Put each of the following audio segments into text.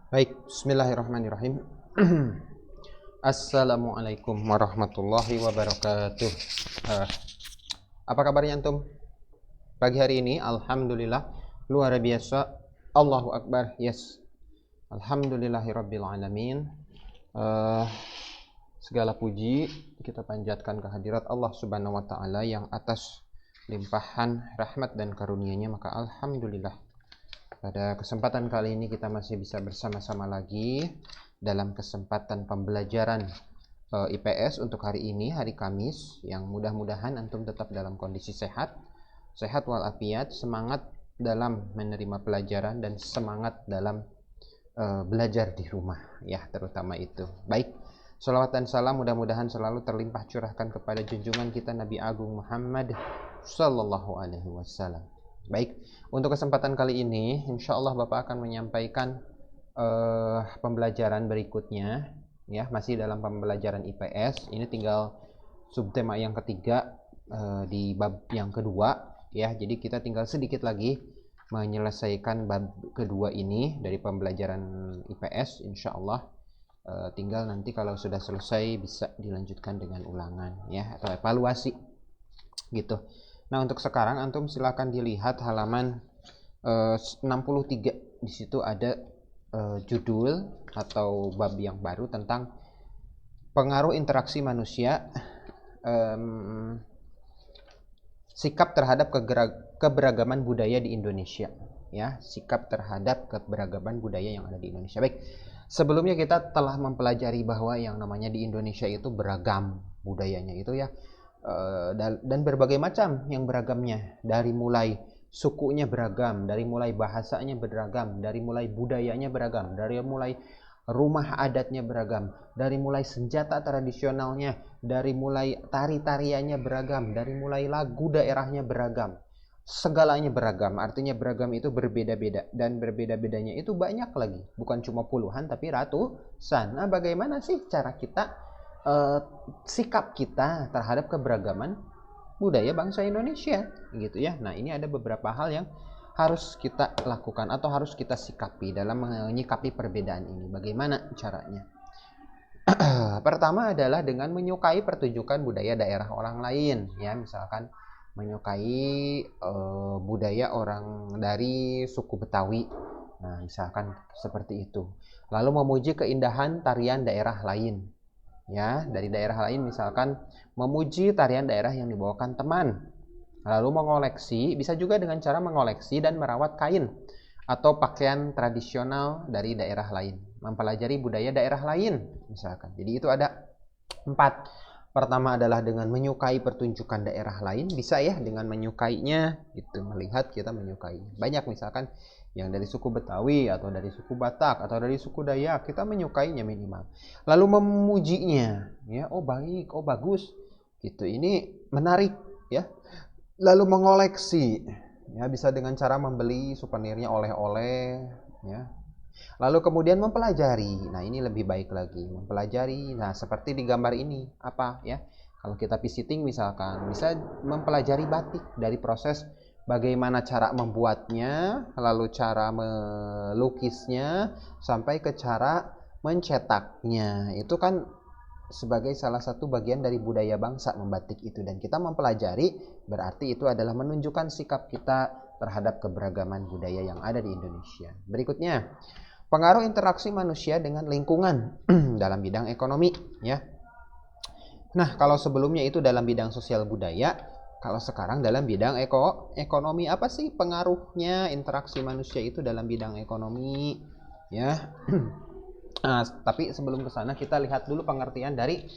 Baik, bismillahirrahmanirrahim. Assalamualaikum warahmatullahi wabarakatuh. Eh, apa kabarnya antum? Pagi hari ini, alhamdulillah, luar biasa. Allahu Akbar, yes. Alhamdulillahirabbil alamin. Segala puji kita panjatkan kehadirat Allah Subhanahu wa taala yang atas limpahan rahmat dan karunia-Nya, maka alhamdulillah. Pada kesempatan kali ini kita masih bisa bersama-sama lagi dalam kesempatan pembelajaran IPS untuk hari ini, hari Kamis, yang mudah-mudahan antum tetap dalam kondisi sehat walafiat, semangat dalam menerima pelajaran dan semangat dalam belajar di rumah, ya, terutama itu. Baik, sholawat dan salam mudah-mudahan selalu terlimpah curahkan kepada junjungan kita Nabi Agung Muhammad Sallallahu Alaihi Wasallam. Baik, untuk kesempatan kali ini, insya Allah Bapak akan menyampaikan pembelajaran berikutnya, ya, masih dalam pembelajaran IPS. Ini tinggal subtema yang ketiga di bab yang kedua, ya. Jadi kita tinggal sedikit lagi menyelesaikan bab kedua ini dari pembelajaran IPS, insya Allah. Tinggal nanti kalau sudah selesai bisa dilanjutkan dengan ulangan, ya, atau evaluasi, gitu. Nah, untuk sekarang antum silakan dilihat halaman 63. Di situ ada judul atau bab yang baru tentang pengaruh interaksi manusia, sikap terhadap keberagaman budaya di Indonesia, ya, sikap terhadap keberagaman budaya yang ada di Indonesia. Baik, sebelumnya kita telah mempelajari bahwa yang namanya di Indonesia itu beragam budayanya itu, ya. Dan berbagai macam yang beragamnya, dari mulai sukunya beragam, dari mulai bahasanya beragam, dari mulai budayanya beragam, dari mulai rumah adatnya beragam, dari mulai senjata tradisionalnya, dari mulai tari-tariannya beragam, dari mulai lagu daerahnya beragam, segalanya beragam. Artinya beragam itu berbeda-beda, dan berbeda-bedanya itu banyak lagi, bukan cuma puluhan tapi ratusan. Nah, bagaimana sih cara kita, sikap kita terhadap keberagaman budaya bangsa Indonesia, gitu ya. Nah, ini ada beberapa hal yang harus kita lakukan atau harus kita sikapi dalam menyikapi perbedaan ini. Bagaimana caranya? Pertama adalah dengan menyukai pertunjukan budaya daerah orang lain, ya. Misalkan menyukai budaya orang dari suku Betawi, nah misalkan seperti itu. Lalu memuji keindahan tarian daerah lain, ya, dari daerah lain, misalkan memuji tarian daerah yang dibawakan teman. Lalu mengoleksi, bisa juga dengan cara mengoleksi dan merawat kain atau pakaian tradisional dari daerah lain, mempelajari budaya daerah lain misalkan. Jadi itu ada 4. Pertama adalah dengan menyukai pertunjukan daerah lain, bisa ya dengan menyukainya, itu melihat kita menyukai. Banyak misalkan yang dari suku Betawi atau dari suku Batak atau dari suku Dayak, kita menyukainya minimal. Lalu memujinya, ya, oh baik, oh bagus, gitu, ini menarik, ya. Lalu mengoleksi, ya, bisa dengan cara membeli souvenirnya, oleh-oleh, ya. Lalu kemudian mempelajari. Nah, ini lebih baik lagi, mempelajari. Nah, seperti di gambar ini, apa, ya? Kalau kita visiting misalkan, bisa mempelajari batik dari proses bagaimana cara membuatnya, lalu cara melukisnya, sampai ke cara mencetaknya. Itu kan sebagai salah satu bagian dari budaya bangsa membatik itu, dan kita mempelajari, berarti itu adalah menunjukkan sikap kita terhadap keberagaman budaya yang ada di Indonesia. Berikutnya, pengaruh interaksi manusia dengan lingkungan dalam bidang ekonomi, ya. Nah, kalau sebelumnya itu dalam bidang sosial budaya, kalau sekarang dalam bidang ekonomi, apa sih pengaruhnya interaksi manusia itu dalam bidang ekonomi, ya. Nah, tapi sebelum ke sana kita lihat dulu pengertian dari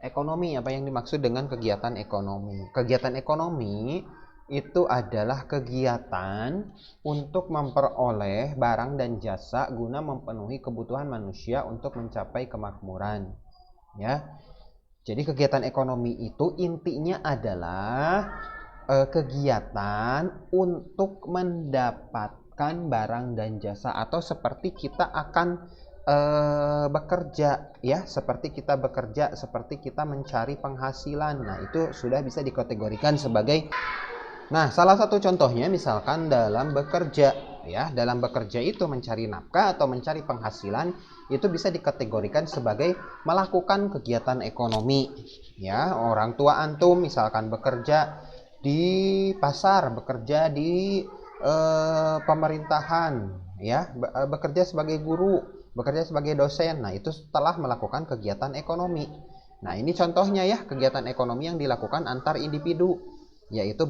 ekonomi. Apa yang dimaksud dengan kegiatan ekonomi? Kegiatan ekonomi itu adalah kegiatan untuk memperoleh barang dan jasa guna memenuhi kebutuhan manusia untuk mencapai kemakmuran, ya. Jadi kegiatan ekonomi itu intinya adalah kegiatan untuk mendapatkan barang dan jasa, atau seperti kita akan bekerja, ya, seperti kita bekerja, seperti kita mencari penghasilan. Nah, itu sudah bisa dikategorikan sebagai, nah, salah satu contohnya misalkan dalam bekerja, ya. Dalam bekerja itu mencari nafkah atau mencari penghasilan itu bisa dikategorikan sebagai melakukan kegiatan ekonomi, ya. Orang tua antum misalkan bekerja di pasar, bekerja di pemerintahan, ya, bekerja sebagai guru, bekerja sebagai dosen. Nah, itu setelah melakukan kegiatan ekonomi. Nah, ini contohnya ya, kegiatan ekonomi yang dilakukan antar individu, yaitu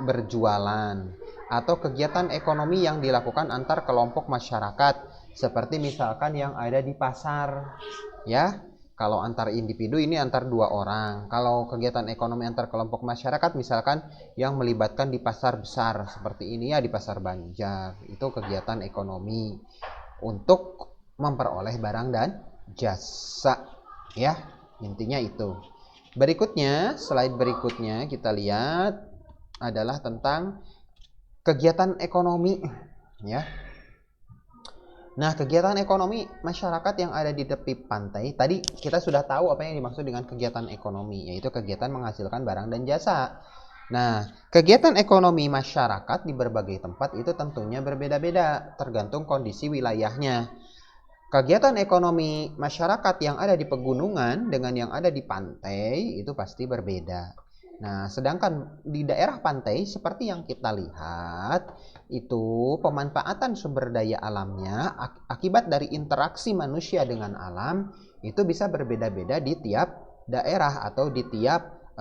berjualan, atau kegiatan ekonomi yang dilakukan antar kelompok masyarakat, seperti misalkan yang ada di pasar, ya. Kalau antar individu ini antar dua orang. Kalau kegiatan ekonomi antar kelompok masyarakat misalkan yang melibatkan di pasar besar seperti ini ya, di pasar Banjar, itu kegiatan ekonomi untuk memperoleh barang dan jasa, ya. Intinya itu. Berikutnya, slide berikutnya kita lihat adalah tentang kegiatan ekonomi, ya. Nah, kegiatan ekonomi masyarakat yang ada di tepi pantai, tadi kita sudah tahu apa yang dimaksud dengan kegiatan ekonomi, yaitu kegiatan menghasilkan barang dan jasa. Nah, kegiatan ekonomi masyarakat di berbagai tempat itu tentunya berbeda-beda, tergantung kondisi wilayahnya. Kegiatan ekonomi masyarakat yang ada di pegunungan dengan yang ada di pantai itu pasti berbeda. Nah, sedangkan di daerah pantai seperti yang kita lihat, itu pemanfaatan sumber daya alamnya akibat dari interaksi manusia dengan alam itu bisa berbeda-beda di tiap daerah atau di tiap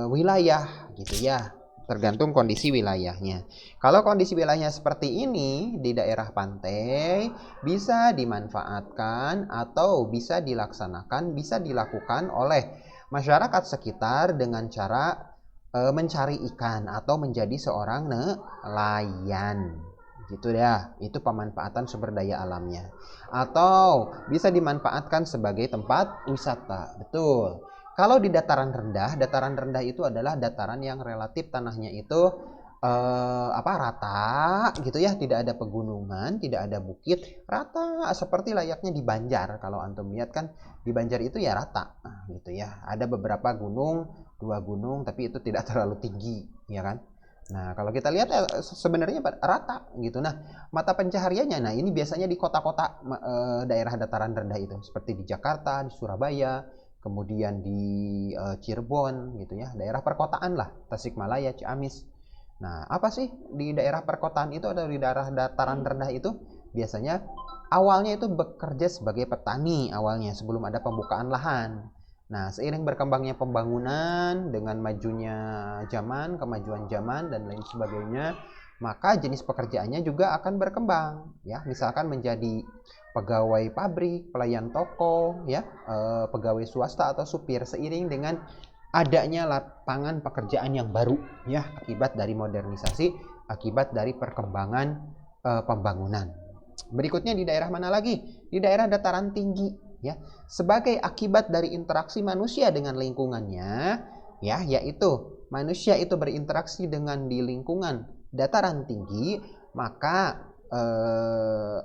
wilayah gitu ya, tergantung kondisi wilayahnya. Kalau kondisi wilayahnya seperti ini di daerah pantai, bisa dimanfaatkan atau bisa dilaksanakan, bisa dilakukan oleh masyarakat sekitar dengan cara mencari ikan atau menjadi seorang nelayan, gitu ya. Itu pemanfaatan sumber daya alamnya. Atau bisa dimanfaatkan sebagai tempat wisata, betul. Kalau di dataran rendah itu adalah dataran yang relatif tanahnya itu rata gitu ya, tidak ada pegunungan, tidak ada bukit, rata seperti layaknya di Banjar. Kalau antum lihat kan di Banjar itu ya rata gitu ya, ada beberapa gunung, 2 gunung, tapi itu tidak terlalu tinggi ya kan. Nah, kalau kita lihat sebenarnya rata gitu. Nah, mata pencahariannya, nah ini biasanya di kota-kota daerah dataran rendah itu, seperti di Jakarta, di Surabaya, kemudian di Cirebon gitu ya, daerah perkotaan lah, Tasikmalaya, Ciamis. Nah, apa sih di daerah perkotaan itu atau di daerah dataran rendah itu? Biasanya awalnya itu bekerja sebagai petani awalnya sebelum ada pembukaan lahan. Nah, seiring berkembangnya pembangunan dengan majunya zaman, kemajuan zaman dan lain sebagainya, maka jenis pekerjaannya juga akan berkembang ya. Misalkan menjadi pegawai pabrik, pelayan toko ya, pegawai swasta atau supir, seiring dengan adanya lapangan pekerjaan yang baru ya, akibat dari modernisasi, akibat dari perkembangan pembangunan. Berikutnya di daerah mana lagi? Di daerah dataran tinggi ya, sebagai akibat dari interaksi manusia dengan lingkungannya ya, yaitu manusia itu berinteraksi dengan di lingkungan dataran tinggi, maka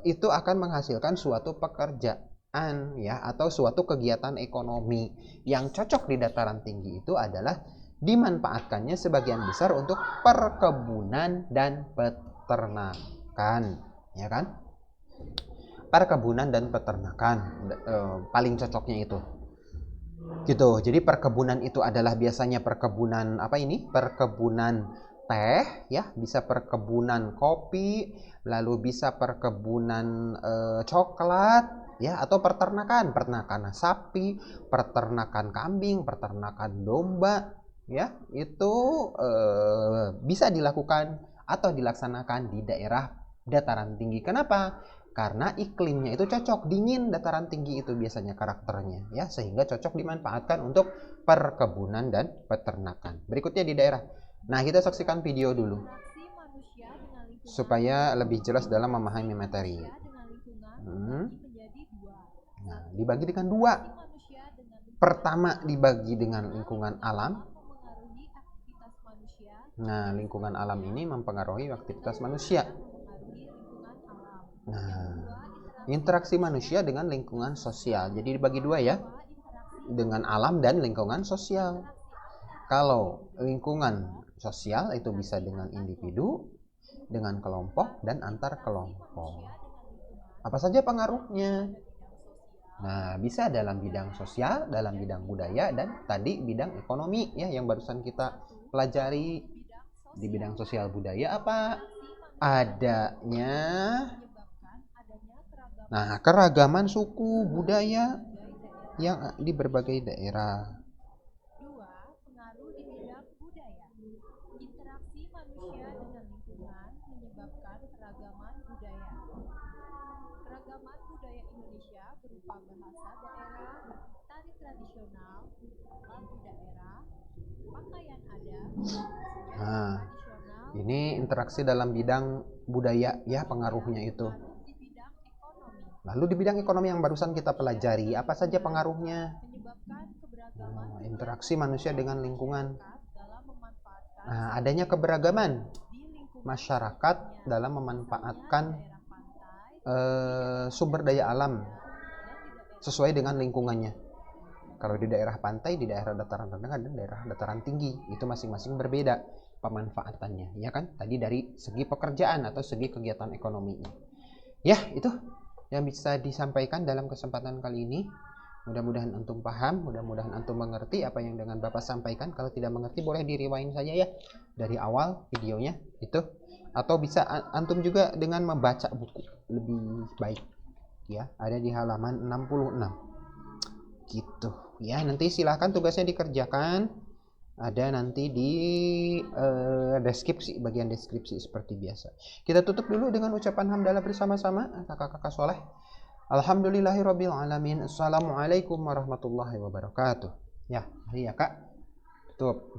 itu akan menghasilkan suatu pekerjaan ya, atau suatu kegiatan ekonomi yang cocok di dataran tinggi itu adalah dimanfaatkannya sebagian besar untuk perkebunan dan peternakan, ya kan? Perkebunan dan peternakan paling cocoknya itu. Gitu. Jadi perkebunan itu adalah biasanya perkebunan apa ini? Perkebunan teh ya, bisa perkebunan kopi, lalu bisa perkebunan coklat ya, atau peternakan sapi, peternakan kambing, peternakan domba ya, itu bisa dilakukan atau dilaksanakan di daerah dataran tinggi. Kenapa? Karena iklimnya itu cocok, dingin dataran tinggi itu biasanya karakternya ya, sehingga cocok dimanfaatkan untuk perkebunan dan peternakan. Berikutnya di daerah. Nah, kita saksikan video dulu supaya lebih jelas dalam memahami materi. Nah, dibagi dengan 2. Pertama dibagi dengan lingkungan alam. Nah, lingkungan alam ini mempengaruhi aktivitas manusia. Nah, interaksi manusia dengan lingkungan sosial. Jadi dibagi 2 ya, dengan alam dan lingkungan sosial. Kalau lingkungan sosial itu bisa dengan individu, dengan kelompok dan antar kelompok. Apa saja pengaruhnya? Nah, bisa dalam bidang sosial, dalam bidang budaya, dan tadi bidang ekonomi ya yang barusan kita pelajari. Di bidang sosial budaya apa? Adanya keragaman suku budaya yang di berbagai daerah. Pengaruh di bidang budaya. Interaksi manusia dengan lingkungan menyebabkan keragaman budaya. Keragaman budaya Indonesia berupa bahasa daerah, tari tradisional, lagu daerah, pakaian adat, tradisional, ini interaksi dalam bidang budaya ya pengaruhnya itu. di bidang ekonomi. Lalu di bidang ekonomi yang barusan kita pelajari, apa saja pengaruhnya? Menyebabkan keberagaman Interaksi manusia dengan lingkungan. dalam memanfaatkan Adanya keberagaman di lingkungan masyarakat dalam memanfaatkan sumber daya alam sesuai dengan lingkungannya. Kalau di daerah pantai, di daerah dataran rendah, dan daerah dataran tinggi, itu masing-masing berbeda pemanfaatannya, ya kan? Tadi dari segi pekerjaan atau segi kegiatan ekonominya. Ya, itu yang bisa disampaikan dalam kesempatan kali ini. Mudah-mudahan antum paham, mudah-mudahan antum mengerti apa yang dengan Bapak sampaikan. Kalau tidak mengerti boleh di-rewind saja ya dari awal videonya itu, atau bisa antum juga dengan membaca buku lebih baik ya, ada di halaman 66 gitu ya. Nanti silahkan tugasnya dikerjakan, ada nanti di deskripsi, bagian deskripsi seperti biasa. Kita tutup dulu dengan ucapan hamdalah bersama-sama kakak-kakak soleh. Alhamdulillahirabbil alamin. Assalamualaikum warahmatullahi wabarakatuh. Ya, iya Kak. Tutup.